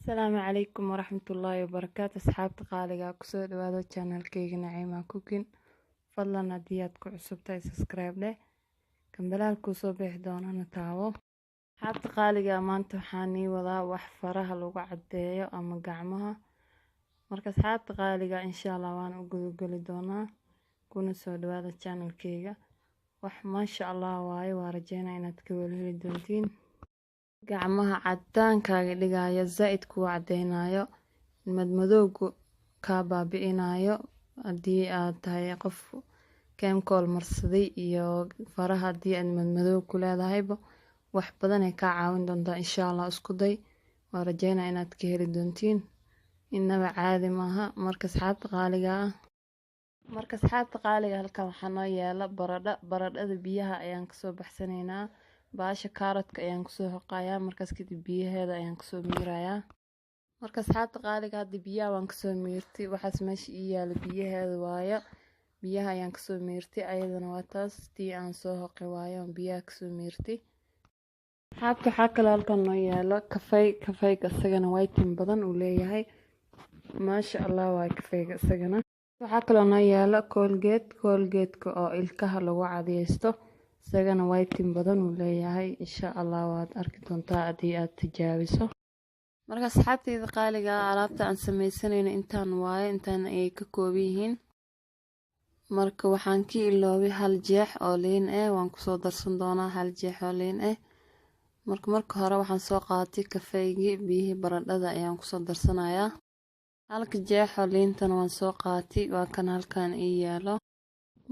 السلام عليكم ورحمة الله وبركاته. أصحاب تقاليقا كسود وهذا channel كيغ نعيمة كوكين فضلا هديات كعصبتاي سبسكرايب له كان بلال كوسو بيح دونا نتاوو. أصحاب تقاليقا maanta waxaan ii wadaa wax faraha lagu cadeeyo ama gacmaha. marka asxaab taqaaliga insha Allah waan u gudageli doonaa kuna soo dhawaada channel keyga. wax maasha Allah waaye waa rajeynaa inaad ka wada heli doontiin. gacmaha cadaankaaga dhigaayo zaid ku cadeynayo madmadowga ka baabi'inayo hadii aad tahay qof chemical marsaday iyo faraha hadii aad madmadow ku leedahayba wax badan ay ka caawin doontaa insha Allah. isku day waa rajeynaa inaad ka heli doontiin inaba caadi maaha. marka asxaabta qaaliga halkan waxaa noo yaala baradhada biyaha ayaan kasoo baxsanaynaa. baasha kaaradka ayaan kusoo xoqayaa markaas kadib biyaheeda ayaan kusoo miirayaa. marka asxaabta qaaliga hadda biyaha waan kasoo miirtay waxaas meesha ii yaala biyaheeda waayo. biyaha ayaan kasoo miirtay ayadana waa taas tii aan soo xoqay waayo biyaha kasoo miirtay. asxaabta waxaa kaloo halkan noo yaala kafayga isagana vitamin badan uu leeyahay maasha Allah waa kafayga isagana. waxaa kaloo noo yaala colgate oo ilkaha lagu cadeysto isagana vitamin badan uu leeyahay insha Allah waad arki doontaa hadii aad tijaabiso. marka asxaabtayda qaaliga alaabta aan sameysanayno intaan waaye intaan ay ka kooban yihiin. marka waxaan ka iloobay hal jeex oo liin ah waan ku soo darsan doonaa hal jeex oo liin ah. marka hore waxaan soo qaatay kafeygii biyihii baradhada ayaan ku soo darsanayaa. halka jeex oo liintana waan soo qaatay waa kan halkan ii yaalo.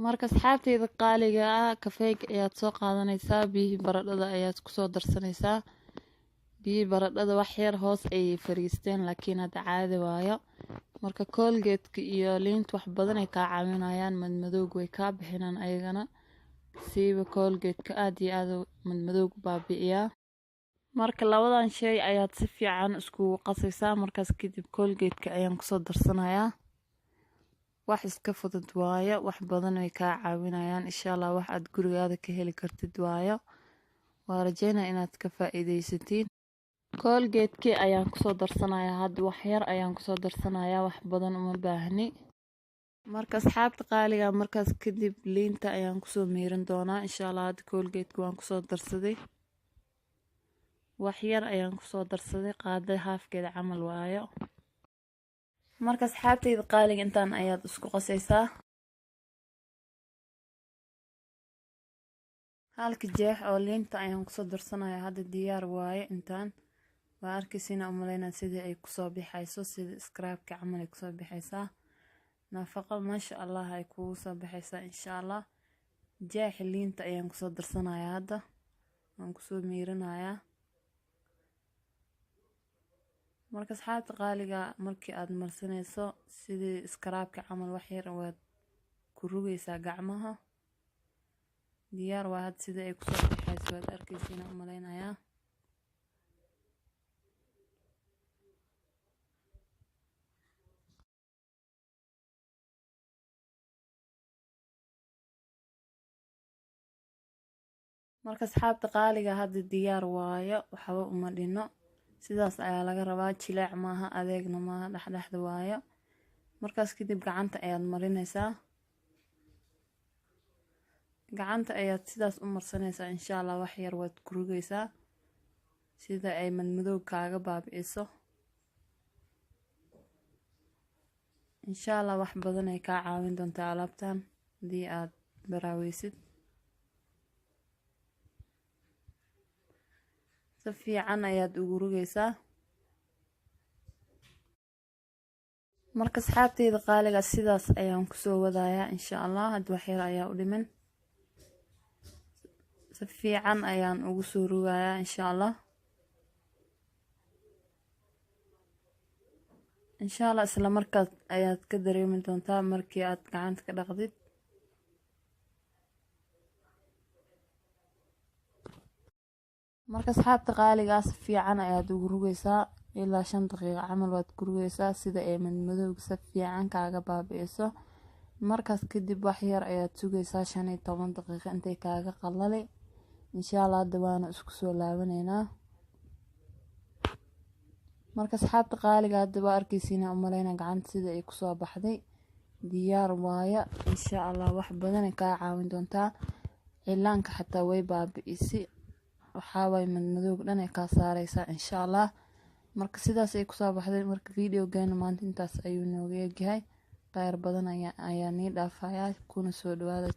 marka asxaabtayda qaaliga kafeyga ayaad soo qaadanaysaa biyihii baradhada ayaad ku soo darsanaysaa. biyihii baradhada wax yar hoos ay fariisteen laakiin hadda caadi waayo. marka colgate iyo liinta wax badan ay ka caawinayaan madmadowga way ka bixinaan ayagana siiba colgate aad iyo aad madmadowga baabi'iyaa. marka labadan shay ayaad si fiican isku qasaysaa markaas kadib colgate ayaan ku soo darsanayaa. wax iska fudud waayo wax badan ay ka caawinayaan insha Allah wax aad gurigaada ka heli kartid waayo. waa rajeynaa inaad ka faa'iideysatiin. colgate ayaan ku soo darsanayaa hadda wax yar ayaan ku soo darsanayaa wax badan uma baahni. marka asxaabta qaaliga markaas kadib liinta ayaan ku soo miirin doonaa insha Allah. hadda colgate waan ku soo darsaday wax yar ayaan ku soo darsaday qaada haafkeeda camal waayo. marka asxaabtayda qaaliga intaan ayaad isku qasaysaa. halka jeex oo liinta ayaan kusoo darsanayaa hadda diyaar waaye. intaan waa arkaysiina u malaynaa sidii ay kusoo bixayso sida scrapka camal ay kusoo bixaysaa nafaqo maasha Allah ay kugu soo bixaysaa insha Allah. jeex liinta ayaan kusoo darsanayaa hadda waan kusoo miirinayaa. marka asxaabta qaaliga markii aad marsanayso sidii scrapka camal wax yar waad ku rugaysaa gacmaha. diyaar waa had sida ay kusoo bixayso waad arkaysiina u malaynayaa. marka asxaabta qaaliga hadda diyaar waayo waxba uma dhino sidaas ayaa laga rabaa. jilaac maaha adeegna maaha dhexdhexda waayo. markaas kadib gacanta ayaad marinaysaa. gacanta ayaad sidaas u marsanaysaa insha Allah wax yar waad ku rugaysaa sida ay madmadow kaaga baabi'iso insha Allah. wax badan ay ka caawin doontaa alaabtan hadii aad baraaweysid. si fiican ayaad ugu rugaysaa. marka asxaabtayda qaaliga sidaas ayaan ku soo wadayaa insha Allah. hadda wax yar ayaa u dhiman si fiican ayaan ugu soo rugayaa insha Allah. insha Allah isla markaas ayaad ka dareemi doontaa markii aad gacanta ka dhaqdid. marka asxaabta qaaliga si fiican ayaad ugu rugaysaa ilaa 5 daqiiqo camal waad ku rugaysaa sida ay madmadowga si fiican kaaga baabi'iso. markaas kadib wax yar ayaad sugaysaa 15 daqiiqo intay kaaga qalali insha Allah. hadda waana isku soo laabanaynaa. marka asxaabta qaaliga hadda waa arkaysiina u maleynaa gacanta sida ay kusoo baxday diyaar waaya insha Allah wax badan ay ka caawin doontaa cilaanka xataa way baabi'isay waxa way madmadow dhan ay ka saaraysaa insha Allah marka sidaas ay kusoo baxday marka videogeena maanta intaas ayuu nooga yahay qayr badan ayaa nii dhaafayaa kuna soo dhawaada